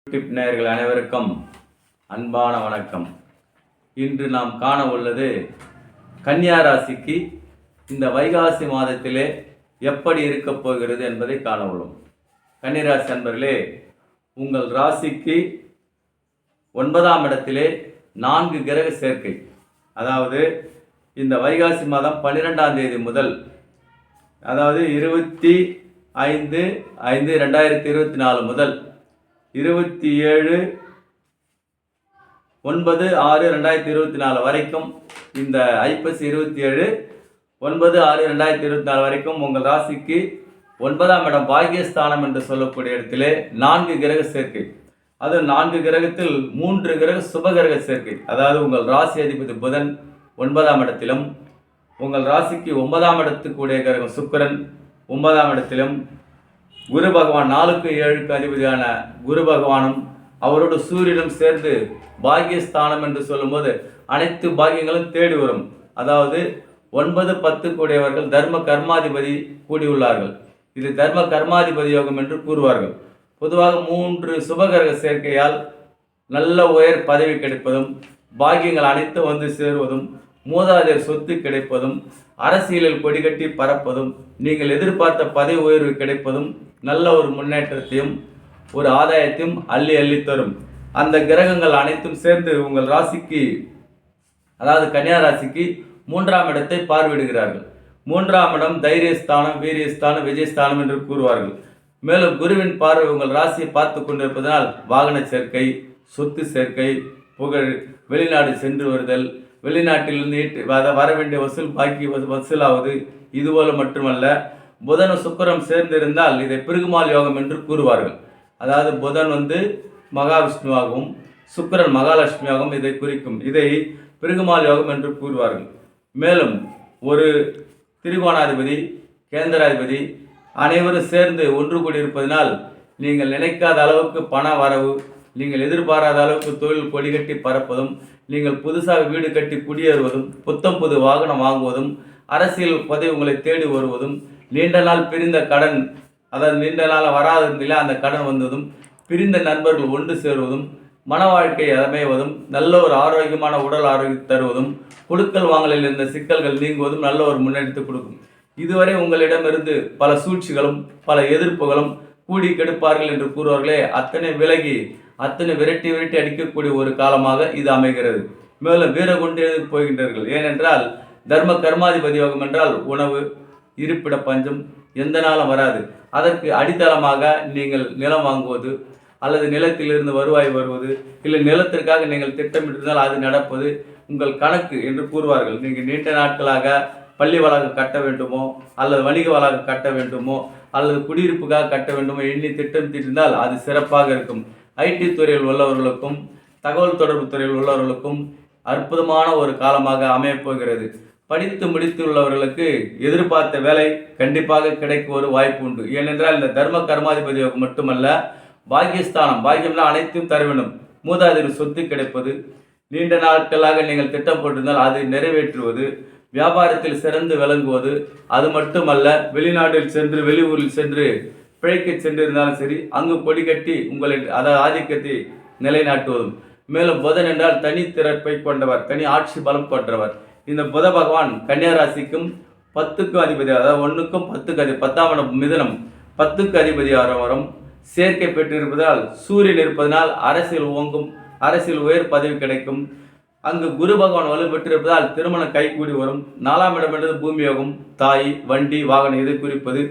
YouTube நேயர்கள் அனைவருக்கும் அன்பான வணக்கம். இன்று நாம் காண உள்ளது கன்னியா ராசிக்கு இந்த வைகாசி மாதத்திலே எப்படி இருக்கப் போகிறது என்பதை காண உள்ளோம். கன்னிராசி அன்பர்களே, உங்கள் ராசிக்கு 9ஆம் இடத்திலே 4 கிரக சேர்க்கை. அதாவது இந்த வைகாசி மாதம் 12ஆம் தேதி முதல், அதாவது 25/5/2024 முதல் 27/9/2024 வரைக்கும், இந்த ஐப்பசி 27/9/2024 வரைக்கும் உங்கள் ராசிக்கு 9ஆம் இடம் பாக்கியஸ்தானம் என்று சொல்லக்கூடிய இடத்திலே 4 கிரக சேர்க்கை. அது 4 கிரகத்தில் 3 கிரக சுபகிரக சேர்க்கை. அதாவது உங்கள் ராசி அதிபதி புதன் 9ஆம் இடத்திலும், உங்கள் ராசிக்கு 9ஆம் இடத்துக்குடைய கிரகம் சுக்கிரன் 9ஆம் இடத்திலும், குரு பகவான் 4க்கு 7க்கு அதிபதியான குரு பகவானும் அவரோடு சூரியனும் சேர்ந்து பாக்கியஸ்தானம் என்று சொல்லும்போது அனைத்து பாக்கியங்களும் தேடி வரும். அதாவது 9, 10 கூடியவர்கள் தர்ம கர்மாதிபதி கூடியுள்ளார்கள். இது தர்ம கர்மாதிபதி யோகம் என்று கூறுவார்கள். பொதுவாக 3 சுபகிரக சேர்க்கையால் நல்ல உயர் பதவி கிடைப்பதும், பாக்கியங்கள் அனைத்தும் வந்து சேருவதும், மூதாதையர் சொத்து கிடைப்பதும், அரசியலில் கொடிகட்டி பறப்பதும், நீங்கள் எதிர்பார்த்த பதவி உயர்வு கிடைப்பதும், நல்ல ஒரு முன்னேற்றத்தையும் ஒரு ஆதாயத்தையும் அள்ளி அள்ளி தரும். அந்த கிரகங்கள் அனைத்தும் சேர்ந்து உங்கள் ராசிக்கு, அதாவது கன்னியா ராசிக்கு 3ஆம் இடத்தை பார்வையிடுகிறார்கள். 3ஆம் இடம் தைரியஸ்தானம், வீரியஸ்தானம், விஜயஸ்தானம் என்று கூறுவார்கள். மேலும் குருவின் பார்வை உங்கள் ராசியை பார்த்து கொண்டிருப்பதனால் வாகன சேர்க்கை, சொத்து சேர்க்கை, புகழ், வெளிநாடு சென்று வருதல், வெளிநாட்டிலிருந்து வர வேண்டிய வசூல் பாக்கி வசூலாவது, இதுபோல மட்டுமல்ல, புதன் சுக்கிரன் சேர்ந்திருந்தால் இதை பிருகுமால் யோகம் என்று கூறுவார்கள். அதாவது புதன் மகாவிஷ்ணுவாகவும் சுக்கிரன் மகாலட்சுமியாகவும் இதை குறிக்கும். இதை பிருகுமால் யோகம் என்று கூறுவார்கள். மேலும் ஒரு திரிகோணாதிபதி, கேந்திராதிபதி அனைவரும் சேர்ந்து ஒன்று கூடியிருப்பதனால் நீங்கள் நினைக்காத அளவுக்கு பண வரவு, நீங்கள் எதிர்பாராத அளவுக்கு தொழில் கொடிகட்டி பறப்பதும், நீங்கள் புதுசாக வீடு கட்டி குடியேறுவதும், புத்தம் புது வாகனம் வாங்குவதும், அரசியல் பதவி உங்களை தேடி வருவதும், நீண்ட நாள் பிரிந்த கடன், அதாவது நீண்ட நாள் வராதிருந்தில அந்த கடன் வந்ததும், பிரிந்த நண்பர்கள் ஒன்று சேருவதும், மன வாழ்க்கை அமைவதும், நல்ல ஒரு ஆரோக்கியமான உடல் ஆரோக்கியம் தருவதும், கொடுக்கல் வாங்கலில் இருந்த சிக்கல்கள் நீங்குவதும் நல்ல ஒரு முன்னெடுத்து கொடுக்கும். இதுவரை உங்களிடமிருந்து பல சூழ்ச்சிகளும் பல எதிர்ப்புகளும் கூடி கெடுப்பார்கள் என்று கூறுவார்களே, அத்தனை விலகி அத்தனை விரட்டி அடிக்கக்கூடிய ஒரு காலமாக இது அமைகிறது. மேலும் வீர கொண்டு போகின்றீர்கள். ஏனென்றால் தர்ம கர்மாதிபதி யோகம் என்றால் உணவு, இருப்பிட பஞ்சம் எந்த நாளும் வராது. அதற்கு அடித்தளமாக நீங்கள் நிலம் வாங்குவது, அல்லது நிலத்திலிருந்து வருவாய் வருவது, இல்லை நிலத்திற்காக நீங்கள் திட்டமிட்டிருந்தால் அது நடப்பது உங்கள் கணக்கு என்று கூறுவார்கள். நீங்கள் நீண்ட நாட்களாக பள்ளி வளாகம் கட்ட வேண்டுமோ, அல்லது வணிக வளாகம் கட்ட வேண்டுமோ, அல்லது குடியிருப்புக்காக கட்ட வேண்டுமோ எண்ணி திட்டம் தீட்டிருந்தால் அது சிறப்பாக இருக்கும். ஐடி துறையில் உள்ளவர்களுக்கும் தகவல் தொடர்பு துறையில் உள்ளவர்களுக்கும் அற்புதமான ஒரு காலமாக அமையப்போகிறது. படித்து முடித்துள்ளவர்களுக்கு எதிர்பார்த்த வேலை கண்டிப்பாக கிடைக்க ஒரு வாய்ப்பு உண்டு. ஏனென்றால் இந்த தர்ம கர்மாதிபதி யோகம் மட்டுமல்ல, பாக்கியஸ்தானம், பாக்கியம்னா அனைத்தும் தர வேண்டும். மூதாதையர் சொத்து கிடைப்பது, நீண்ட நாட்களாக நீங்கள் திட்டம் போட்டிருந்தால் அதை நிறைவேற்றுவது, வியாபாரத்தில் சிறந்து விளங்குவது, அது மட்டுமல்ல வெளிநாட்டில் சென்று வெளியூரில் சென்று பிழைக்க சென்றிருந்தாலும் சரி, அங்கு கொடி கட்டி உங்களின் ஆதிக்கத்தை நிலைநாட்டுவதும். மேலும் புதன் என்றால் தனி திறப்பை கொண்டவர், தனி ஆட்சி பலம் கொண்டவர். இந்த புத பகவான் கன்னியா ராசிக்கும் 10க்கும் அதிபதி, அதாவது 1க்கும் 10க்கு அதிபதி, 10ஆம் இடம் மிதுனம் 10க்கு அதிபதியாக வரும் சேர்க்கை பெற்றிருப்பதால், சூரியன் இருப்பதனால் அரசியல் ஓங்கும், அரசியல் உயர் பதவி கிடைக்கும். அங்கு குரு பகவான் வலு பெற்றிருப்பதால் திருமணம் கைகூடி வரும். 4ஆம் இடம் என்பது பூமி யோகம், தாய், வண்டி, வாகனம் இதை குறிப்பது.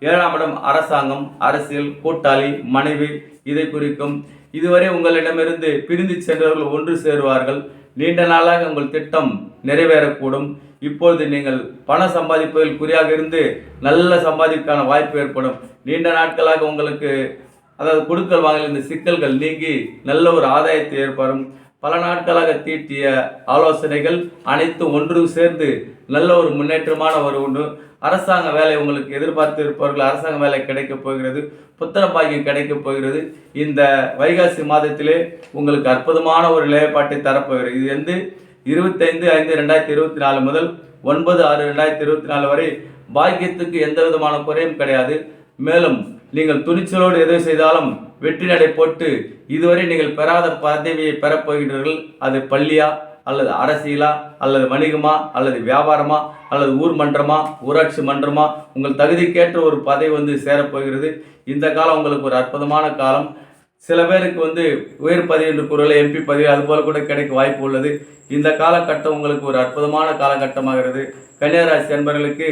7ஆம் இடம் அரசாங்கம், அரசியல், கூட்டாளி, மனைவி இதை குறிக்கும். இதுவரை உங்களிடமிருந்து பிரிந்து சென்றவர்கள் ஒன்று சேருவார்கள். நீண்ட நாளாக உங்கள் திட்டம் நிறைவேறக்கூடும். இப்பொழுது நீங்கள் பணம் சம்பாதிப்பதில் குறியாக இருந்து நல்ல சம்பாதிக்கான வாய்ப்பு ஏற்படும். நீண்ட நாட்களாக உங்களுக்கு, அதாவது கொடுக்கல் வாங்கல் இந்த சிக்கல்கள் நீங்கி நல்ல ஒரு ஆதாயத்தை ஏற்படும். பல நாட்களாக தீட்டிய ஆலோசனைகள் அனைத்தும் ஒன்று சேர்ந்து நல்ல ஒரு முன்னேற்றமான ஒரு உண்டு. அரசாங்க வேலை உங்களுக்கு எதிர்பார்த்து இருப்பவர்கள் அரசாங்க வேலை கிடைக்கப் போகிறது. புத்திர பாக்கியம் கிடைக்கப் போகிறது. இந்த வைகாசி மாதத்திலே உங்களுக்கு அற்புதமான ஒரு நிலைப்பாட்டை தரப்போகிறது. இது 25/5/2024 முதல் 9/6/2024 வரை பாக்கியத்துக்கு எந்த விதமான குறையும் கிடையாது. மேலும் நீங்கள் துணிச்சலோடு எதை செய்தாலும் வெற்றி நடை போட்டு இதுவரை நீங்கள் பெறாத பதவியை பெறப்போகிறீர்கள். அது பள்ளியா அல்லது அரசியலா அல்லது வணிகமா அல்லது வியாபாரமா அல்லது ஊர் மன்றமா ஊராட்சி மன்றமா, உங்கள் தகுதிக்கேற்ற ஒரு பதவி சேரப்போகிறது. இந்த காலம் உங்களுக்கு ஒரு அற்புதமான காலம். சில பேருக்கு உயர் பதவி என்று கூறல, எம்பி பதவி அதுபோல கூட கிடைக்க வாய்ப்பு உள்ளது. இந்த காலகட்டம் உங்களுக்கு ஒரு அற்புதமான காலகட்டமாகிறது. கன்னியாராசி அன்பர்களுக்கு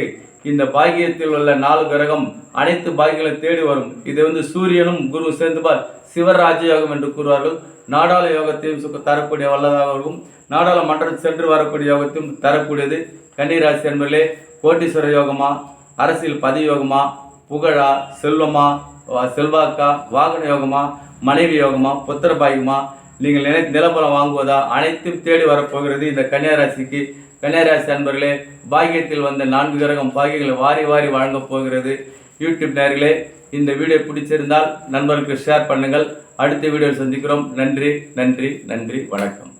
இந்த பாக்கியத்தில் உள்ள 4 கிரகம் அனைத்து பாக்கியங்களை தேடி வரும். இது சூரியனும் குரு சேர்ந்துபார் சிவராஜ யோகம் என்று கூறுவார்கள். நாடாள யோகத்தையும் தரக்கூடிய வல்லதாகவும் நாடாளுமன்றம் சென்று வரக்கூடிய யோகத்தையும் தரக்கூடியது. கன்னிராசி அன்பர்களே, கோட்டீஸ்வர யோகமா, அரசியல் பதவி யோகமா, புகழா, செல்வமா, செல்வாக்கா, வாகன யோகமா, மனைவி யோகமா, புத்திர பாகியமா, நீங்கள் நிலபலம் வாங்குவதா, அனைத்தும் தேடி வரப்போகிறது இந்த கன்னியாராசிக்கு. கன்னியாராசி அன்பர்களே, பாக்கியத்தில் வந்த 4 கிரகம் பாக்கியங்களை வாரி வாரி வழங்கப் போகிறது. யூடியூப் நேயர்களே, இந்த வீடியோ பிடிச்சிருந்தால் நண்பர்களுக்கு ஷேர் பண்ணுங்கள். அடுத்த வீடியோவில் சந்திக்கிறோம். நன்றி நன்றி நன்றி, வணக்கம்.